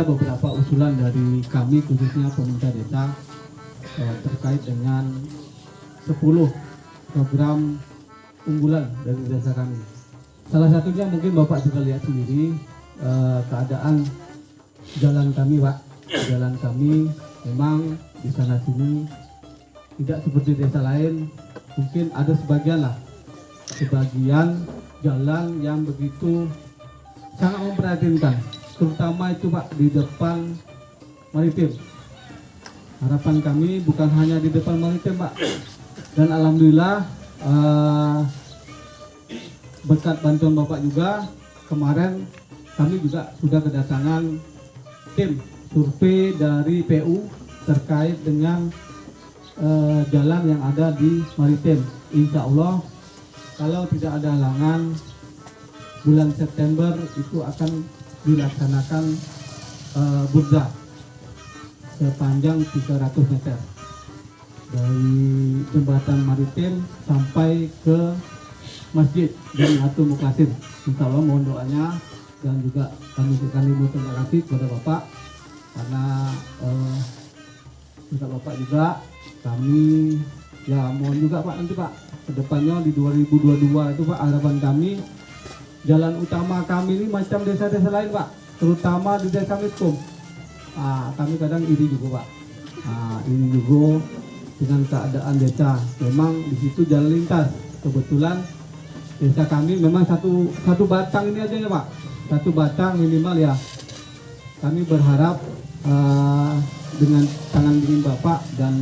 ada beberapa usulan dari kami khususnya pemerintah desa terkait dengan 10 program unggulan dari desa kami. Salah satunya mungkin Bapak juga lihat sendiri keadaan jalan kami, Pak. Jalan kami memang di sana sini tidak seperti desa lain. Mungkin ada sebagian jalan yang begitu sangat memprihatinkan, terutama itu Pak di depan Maritim. Harapan kami bukan hanya di depan Maritim, Pak, dan alhamdulillah berkat bantuan Bapak juga kemarin kami juga sudah kedatangan tim survei dari PU terkait dengan jalan yang ada di Maritim. Insya Allah kalau tidak ada halangan bulan September itu akan dilaksanakan burda sepanjang 300 meter dari jembatan Maritim sampai ke Masjid Jamiatul Muqasim. Insya Allah mohon doanya dan juga kami berterima kasih kepada Bapak karena juga Bapak juga kami ya mohon juga Pak nanti Pak kedepannya di 2022 itu Pak harapan kami jalan utama kami ini macam desa-desa lain Pak, terutama di desa Miskum. Kami kadang iri juga Pak. Ini juga dengan keadaan desa. Memang di situ jalan lintas. Kebetulan desa kami memang satu batang ini aja ya Pak. Satu batang minimal ya. Kami berharap dengan tangan dingin Bapak dan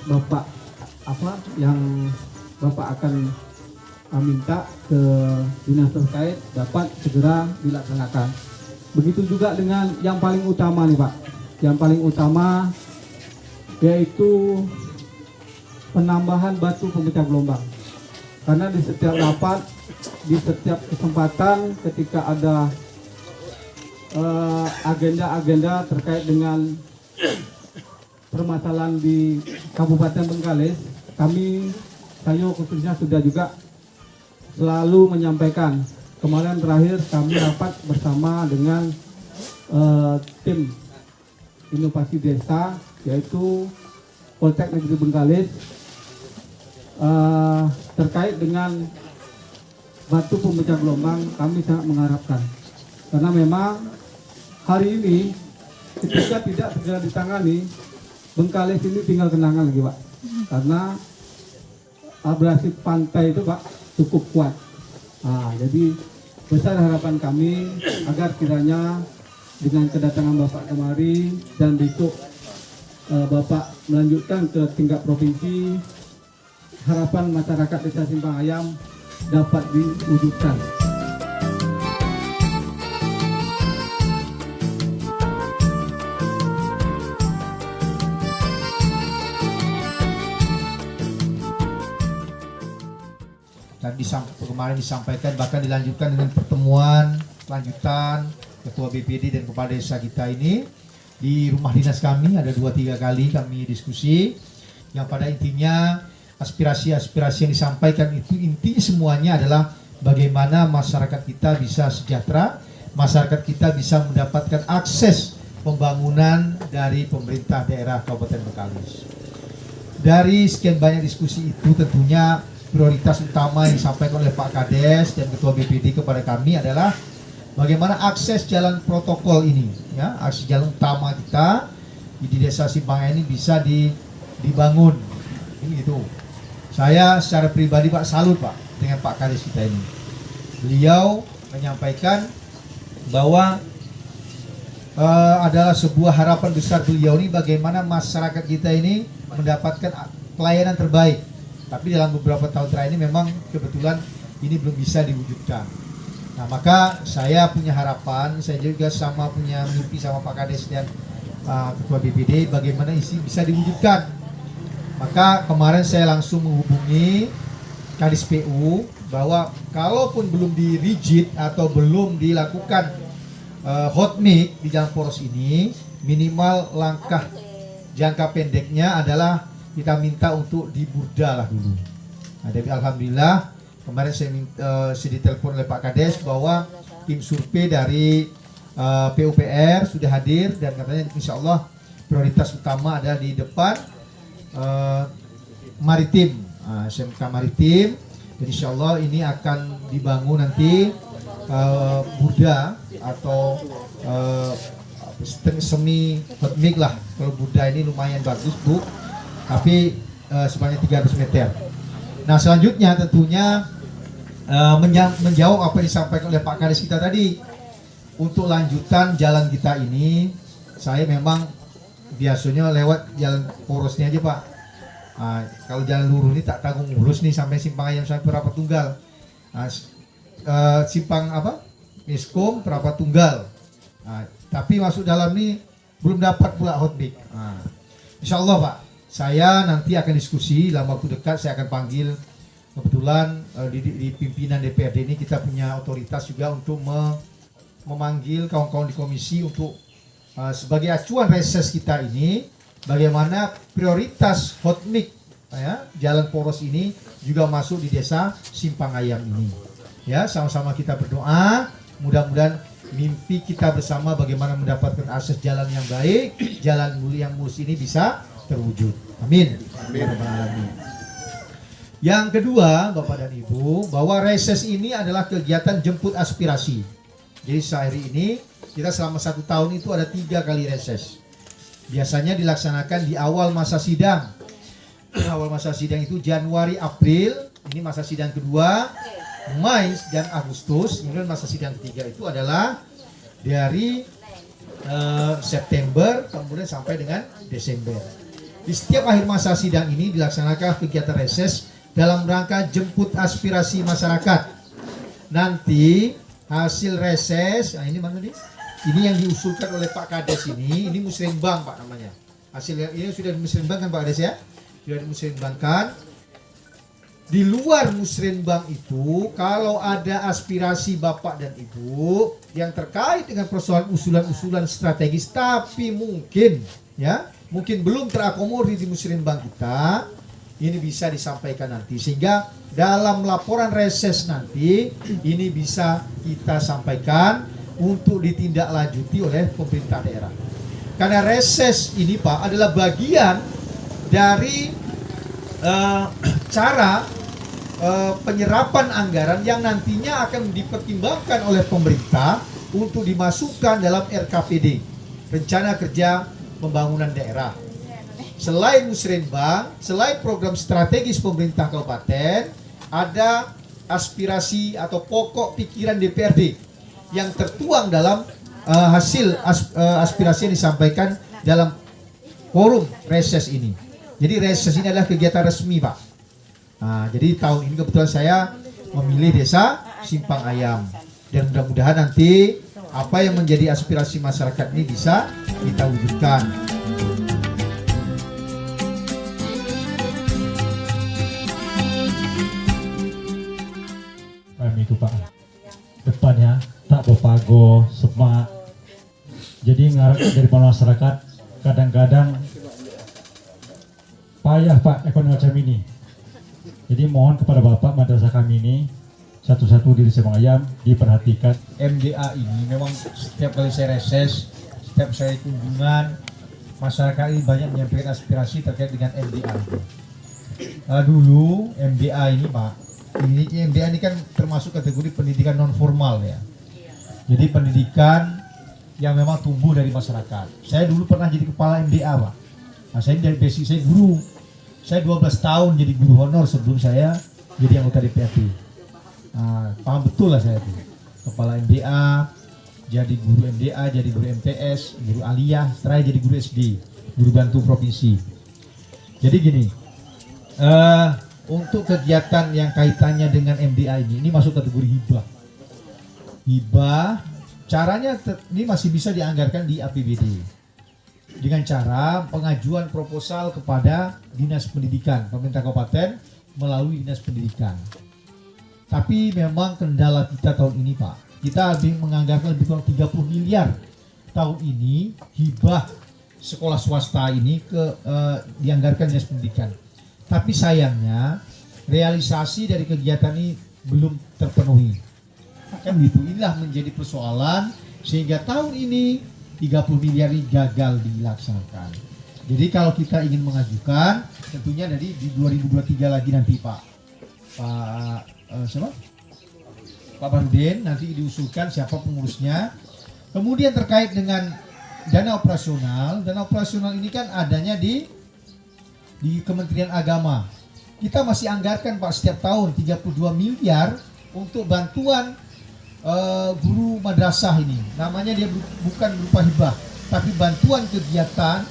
Bapak yang Bapak akan minta ke dinas terkait dapat segera dilaksanakan. Begitu juga dengan yang paling utama nih Pak. Yang paling utama yaitu penambahan batu pemecah gelombang. Karena di setiap rapat, di setiap kesempatan ketika ada agenda-agenda terkait dengan permasalahan di Kabupaten Bengkalis, saya khususnya sudah juga selalu menyampaikan. Kemarin terakhir kami rapat bersama dengan tim inovasi desa yaitu Poltek Negeri Bengkalis terkait dengan batu pemecah gelombang. Kami sangat mengharapkan karena memang hari ini ketika tidak segera ditangani Bengkalis ini tinggal kenangan lagi Pak, karena abrasi pantai itu Pak cukup kuat. Jadi besar harapan kami agar kiranya dengan kedatangan Bapak kemari dan besok Bapak melanjutkan ke tingkat provinsi, harapan masyarakat Desa Simpang Ayam dapat diwujudkan. Dan kemarin disampaikan bahkan dilanjutkan dengan pertemuan lanjutan Ketua BPD dan Kepala Desa kita ini di rumah dinas kami. Ada 2-3 kali kami diskusi yang pada intinya aspirasi-aspirasi yang disampaikan itu intinya semuanya adalah bagaimana masyarakat kita bisa sejahtera, masyarakat kita bisa mendapatkan akses pembangunan dari pemerintah daerah Kabupaten Bengkalis. Dari sekian banyak diskusi itu tentunya prioritas utama yang disampaikan oleh Pak Kades dan Ketua BPD kepada kami adalah bagaimana akses jalan protokol ini, ya, akses jalan utama kita di Desa Simpang ini bisa dibangun. Ini gitu. Saya secara pribadi Pak salut Pak dengan Pak Kades kita ini. Beliau menyampaikan bahwa adalah sebuah harapan besar beliau ini bagaimana masyarakat kita ini mendapatkan pelayanan terbaik. Tapi dalam beberapa tahun terakhir ini memang kebetulan ini belum bisa diwujudkan. Nah maka saya punya harapan, saya juga sama punya mimpi sama Pak Kades dan Ketua BPD bagaimana isi bisa diwujudkan. Maka kemarin saya langsung menghubungi Kadis PU bahwa kalaupun belum di rigid atau belum dilakukan hot mix di jalan poros ini, minimal langkah jangka pendeknya adalah kita minta untuk diburda lah dulu. Nah, tapi alhamdulillah kemarin saya ditelepon oleh Pak Kades bahwa tim survei dari PUPR sudah hadir dan katanya insya Allah prioritas utama ada di depan maritim, SMK Maritim. Jadi insya Allah ini akan dibangun nanti Buddha atau semi hot mic lah. Kalau Buddha ini lumayan bagus Bu, tapi sepanjang 300 meter. Nah selanjutnya tentunya menjawab apa yang disampaikan oleh Pak Kades kita tadi. Untuk lanjutan jalan kita ini, saya memang biasanya lewat jalan porosnya aja Pak. Kalau jalan lurus ini tak tanggung urus nih sampai Simpang Ayam sampai Perapat Tunggal. Simpang apa? Miskom Perapat Tunggal. Tapi masuk dalam nih belum dapat pula hot mic. Insya Allah Pak, saya nanti akan diskusi dalam waktu dekat. Saya akan panggil, kebetulan di pimpinan DPRD ini kita punya otoritas juga untuk memanggil kawan-kawan di komisi untuk sebagai acuan reses kita ini, bagaimana prioritas hot mic jalan poros ini juga masuk di desa Simpang Ayam ini. Ya, sama-sama kita berdoa, mudah-mudahan mimpi kita bersama bagaimana mendapatkan akses jalan yang baik, jalan yang mulus ini bisa terwujud. Amin. Amin. Yang kedua, Bapak dan Ibu, bahwa reses ini adalah kegiatan jemput aspirasi. Jadi sehari ini kita selama 1 tahun itu ada 3 kali reses. Biasanya dilaksanakan di awal masa sidang. Awal masa sidang itu Januari, April, ini masa sidang kedua, Mei dan Agustus. Kemudian masa sidang ketiga itu adalah dari September kemudian sampai dengan Desember. Di setiap akhir masa sidang ini dilaksanakan kegiatan reses dalam rangka jemput aspirasi masyarakat. Nanti hasil reses, ini mana nih? Ini yang diusulkan oleh Pak Kades ini musrenbang Pak namanya. Hasil ini sudah dimusrenbangkan Pak Kades ya, sudah dimusrenbangkan. Di luar musrenbang itu, kalau ada aspirasi Bapak dan Ibu yang terkait dengan persoalan usulan-usulan strategis, tapi mungkin belum terakomodir di musrenbang kita, ini bisa disampaikan nanti sehingga dalam laporan reses nanti ini bisa kita sampaikan untuk ditindaklanjuti oleh pemerintah daerah. Karena reses ini Pak adalah bagian dari cara penyerapan anggaran yang nantinya akan dipertimbangkan oleh pemerintah untuk dimasukkan dalam RKPD, Rencana Kerja Pembangunan Daerah. Selain musrenbang, selain program strategis pemerintah kabupaten, ada aspirasi atau pokok pikiran DPRD yang tertuang dalam hasil aspirasi yang disampaikan dalam forum reses ini. Jadi reses ini adalah kegiatan resmi Pak. Jadi tahun ini kebetulan saya memilih desa Simpang Ayam, dan mudah-mudahan nanti apa yang menjadi aspirasi masyarakat ini bisa kita wujudkan. Itu Pak, depannya tak berpago semak. Jadi ngarep dari masyarakat kadang-kadang payah Pak ekonomi macam ini. Jadi mohon kepada Bapak madrasah kami ini satu-satu di Simpang Ayam diperhatikan. MDA ini memang setiap kali saya reses, setiap saya kunjungan, masyarakat ini banyak menyampaikan aspirasi terkait dengan MDA. Dulu MDA ini Pak, MDA ini kan termasuk kategori pendidikan non formal ya. Jadi pendidikan yang memang tumbuh dari masyarakat. Saya dulu pernah jadi kepala MDA Pak. Saya dari basic saya guru. Saya 12 tahun jadi guru honor sebelum saya jadi anggota DPRD. Paham betul lah saya itu. Kepala MDA, jadi guru MDA, jadi guru MTS, guru aliyah, setelah jadi guru SD, guru bantu provinsi. Jadi gini, untuk kegiatan yang kaitannya dengan MDA ini masuk kategori hibah. Hibah, caranya ini masih bisa dianggarkan di APBD dengan cara pengajuan proposal kepada Dinas Pendidikan pemerintah kabupaten melalui Dinas Pendidikan. Tapi memang kendala kita tahun ini Pak, kita menganggarkan lebih kurang 30 miliar tahun ini hibah sekolah swasta ini dianggarkan Dinas Pendidikan. Tapi sayangnya realisasi dari kegiatan ini belum terpenuhi. Kan gitu, inilah menjadi persoalan sehingga tahun ini 30 miliar ini gagal dilaksanakan. Jadi kalau kita ingin mengajukan, tentunya dari di 2023 lagi nanti Pak Barudin nanti diusulkan siapa pengurusnya. Kemudian terkait dengan dana operasional ini kan adanya di Kementerian Agama. Kita masih anggarkan Pak setiap tahun 32 miliar untuk bantuan guru madrasah ini. Namanya dia bukan berupa hibah, tapi bantuan kegiatan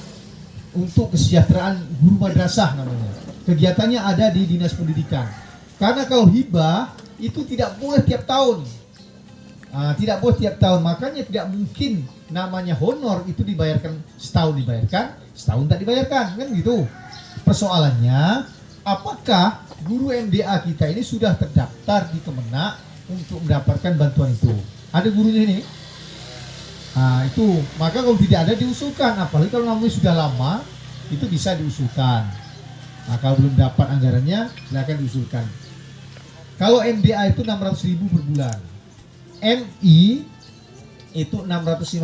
untuk kesejahteraan guru madrasah namanya. Kegiatannya ada di Dinas Pendidikan. Karena kalau hibah itu tidak boleh tiap tahun. Tidak boleh tiap tahun, makanya tidak mungkin namanya honor itu dibayarkan setahun dibayarkan, setahun tak dibayarkan, kan gitu. Persoalannya, apakah guru MDA kita ini sudah terdaftar di Kemenak untuk mendapatkan bantuan itu? Ada gurunya ini? Itu, maka kalau tidak ada diusulkan, apalagi kalau namanya sudah lama, itu bisa diusulkan. Kalau belum dapat anggarannya, silakan diusulkan. Kalau MDA itu 600.000 per bulan, MI itu 650.000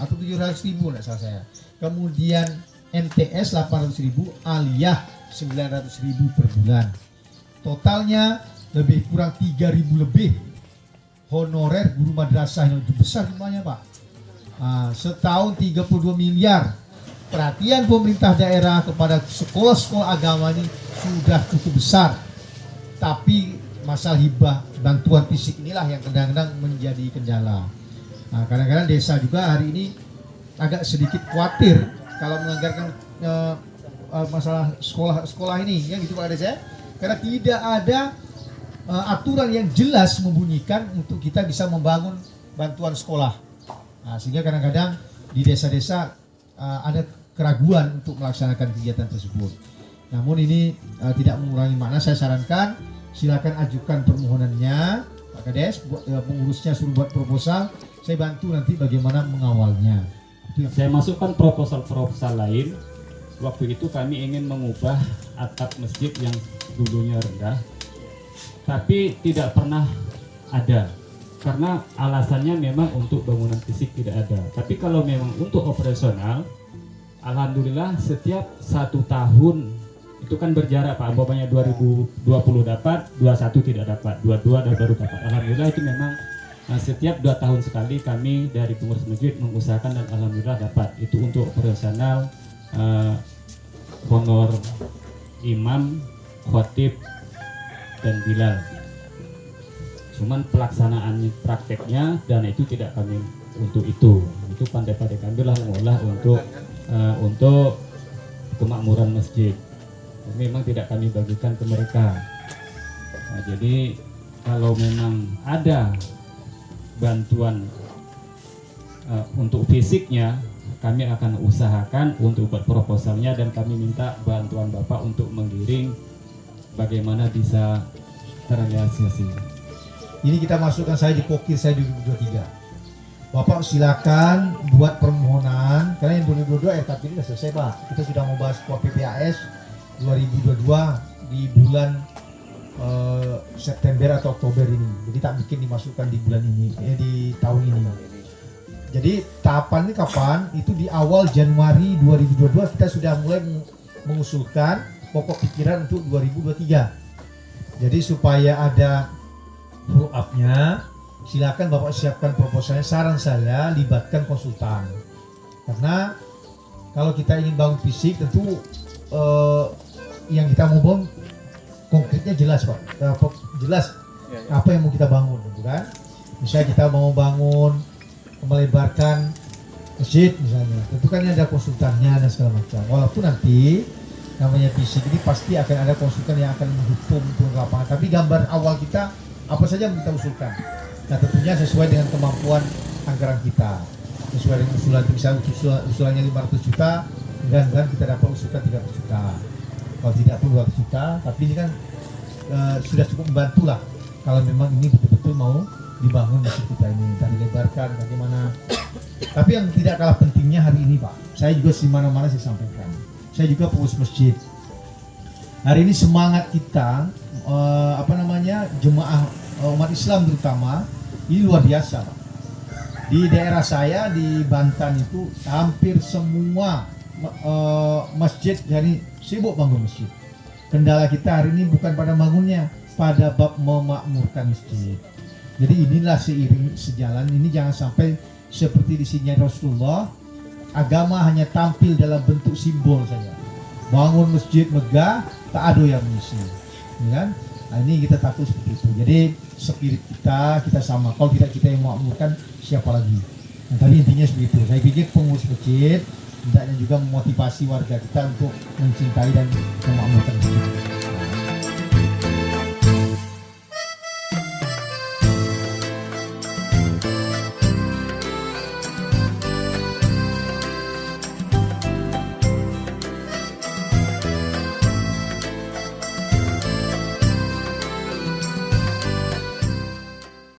atau 700.000 tidak salah saya. Kemudian MTS 800.000, aliyah 900.000 per bulan. Totalnya lebih kurang 3.000 lebih honorer guru madrasah yang lebih besar jumlahnya Pak. Setahun 32 miliar. Perhatian pemerintah daerah kepada sekolah-sekolah agama ini sudah cukup besar. Tapi masalah hibah bantuan fisik inilah yang kadang-kadang menjadi kendala. Kadang-kadang desa juga hari ini agak sedikit khawatir kalau menganggarkan masalah sekolah ini, ya gitu Pak Desa. Karena tidak ada aturan yang jelas membunyikan untuk kita bisa membangun bantuan sekolah. Sehingga kadang-kadang di desa-desa ada keraguan untuk melaksanakan kegiatan tersebut. Namun ini tidak mengurangi makna. Saya sarankan silakan ajukan permohonannya Pak Kades, pengurusnya suruh buat proposal. Saya bantu nanti bagaimana mengawalnya. Saya masukkan proposal lain. Waktu itu kami ingin mengubah atap masjid yang dulunya rendah, tapi tidak pernah ada. Karena alasannya memang untuk bangunan fisik tidak ada. Tapi kalau memang untuk operasional, alhamdulillah setiap 1 tahun itu kan berjarak Pak. Umpamanya 2020 dapat, 21 tidak dapat, 22 dan baru dapat. Alhamdulillah itu memang setiap 2 tahun sekali kami dari pengurus masjid mengusahakan dan alhamdulillah dapat. Itu untuk operasional honor imam, khatib dan bilal. Cuman pelaksanaannya, prakteknya dana itu tidak kami untuk itu pandai-pandai kami lah mengolah untuk kemakmuran masjid. Memang tidak kami bagikan ke mereka. Jadi kalau memang ada bantuan untuk fisiknya, kami akan usahakan untuk buat proposalnya dan kami minta bantuan Bapak untuk menggiring bagaimana bisa terrealisasi. Ini kita masukkan saya di pokir saya di 2023. Bapak silakan buat permohonan karena yang 2022 tapi ini sudah selesai Pak. Kita sudah mau bahas PPAS 2022 di bulan September atau Oktober ini. Jadi tak bikin dimasukkan di bulan ini, di tahun ini. Jadi tahapan ini kapan? Itu di awal Januari 2022 kita sudah mulai mengusulkan pokok pikiran untuk 2023. Jadi supaya ada follow up-nya, silakan Bapak siapkan proposalnya. Saran saya libatkan konsultan. Karena kalau kita ingin bangun fisik tentu yang kita mau bangun konkretnya jelas Pak. Jelas apa yang mau kita bangun, kan? Misalnya kita mau bangun melebarkan masjid misalnya, tentu kan ada konsultannya dan segala macam. Walaupun nanti namanya fisik ini pasti akan ada konsultan yang akan mendukung untuk lapangan. Tapi gambar awal kita apa saja yang kita usulkan. Nah tentunya sesuai dengan kemampuan anggaran kita. Sesuai dengan usulan, misalnya usulannya 500 juta, dan kita dapat usulkan 300 juta. Kalau tidak pun 200 juta, tapi ini kan sudah cukup membantu lah. Kalau memang ini betul-betul mau dibangun masjid kita ini, dan dilebarkan bagaimana. Tapi yang tidak kalah pentingnya hari ini Pak, saya juga di mana-mana saya sampaikan. Saya juga pengurus masjid. Hari ini semangat kita namanya jemaah umat Islam terutama ini luar biasa, Pak. Di daerah saya di Banten itu hampir semua masjid jadi sibuk bangun masjid. Kendala kita hari ini bukan pada bangunnya, pada bab memakmurkan masjid. Jadi inilah seiring sejalan ini, jangan sampai seperti di sini Rasulullah, agama hanya tampil dalam bentuk simbol saja. Bangun masjid megah, tak ada yang mengisi, ya kan? Nah, ini kita takut seperti itu. Jadi spirit kita sama. Kalau tidak kita yang memakmurkan, siapa lagi? Nah, tadi intinya seperti itu. Saya pikir pengurus masjid hendaknya juga memotivasi warga kita untuk mencintai dan memakmurkan masjid.